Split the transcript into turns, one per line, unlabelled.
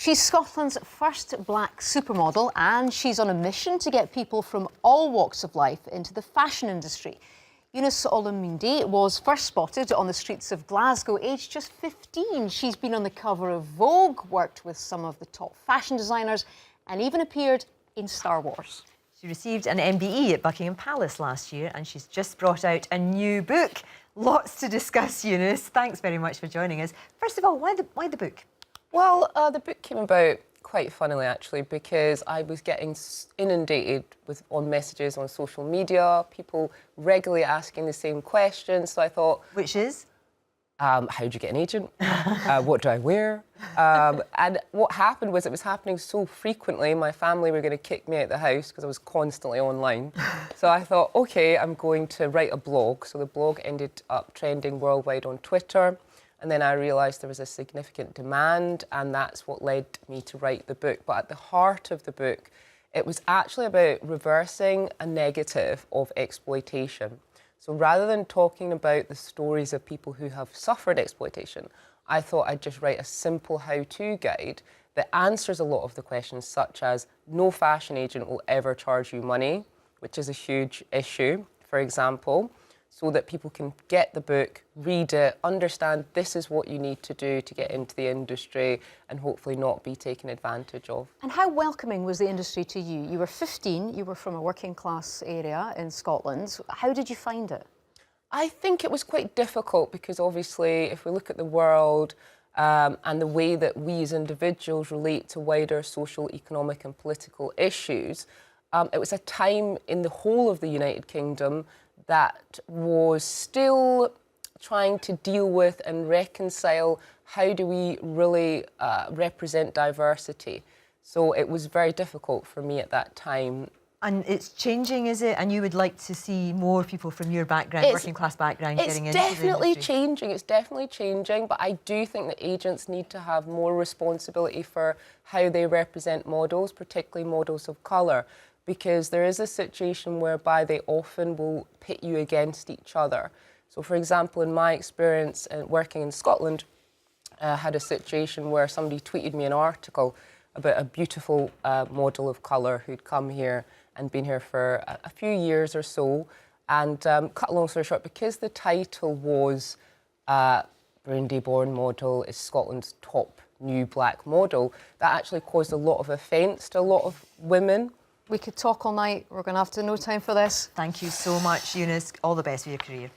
She's Scotland's first black supermodel, and she's on a mission to get people from all walks of life into the fashion industry. Eunice Olumide was first spotted on the streets of Glasgow, aged just 15. She's been on the cover of Vogue, worked with some of the top fashion designers, and even appeared in Star Wars.
She received an MBE at Buckingham Palace last year, and she's just brought out a new book. Lots to discuss, Eunice. Thanks very much for joining us. First of all, why the book?
Well, the book came about quite funnily, actually, because I was getting inundated on messages on social media, people regularly asking the same questions. So I thought...
Which is?
How do you get an agent? What do I wear? And what happened was it was happening so frequently, my family were going to kick me out of the house because I was constantly online. So I thought, OK, I'm going to write a blog. So the blog ended up trending worldwide on Twitter. And then I realised there was a significant demand, and that's what led me to write the book. But at the heart of the book, it was actually about reversing a negative of exploitation. So rather than talking about the stories of people who have suffered exploitation, I thought I'd just write a simple how-to guide that answers a lot of the questions, such as no fashion agent will ever charge you money, which is a huge issue, for example, so that people can get the book, read it, understand this is what you need to do to get into the industry and hopefully not be taken advantage of.
And how welcoming was the industry to you? You were 15, you were from a working class area in Scotland. How did you find it?
I think it was quite difficult because obviously if we look at the world and the way that we as individuals relate to wider social, economic and political issues, it was a time in the whole of the United Kingdom that was still trying to deal with and reconcile how do we really represent diversity. So it was very difficult for me at that time. And
it's changing, is it? And you would like to see more people from your background, working class background, getting into the industry?
It's definitely changing, but I do think that agents need to have more responsibility for how they represent models, particularly models of colour, because there is a situation whereby they often will pit you against each other. So, for example, in my experience working in Scotland, I had a situation where somebody tweeted me an article about a beautiful model of colour who'd come here and been here for a few years or so. And cut a long story short, because the title was Burundi-born model is Scotland's top new black model, that actually caused a lot of offence to a lot of women.
We could talk all night. We're going to have no time for this.
Thank you so much, Eunice. All the best for your career.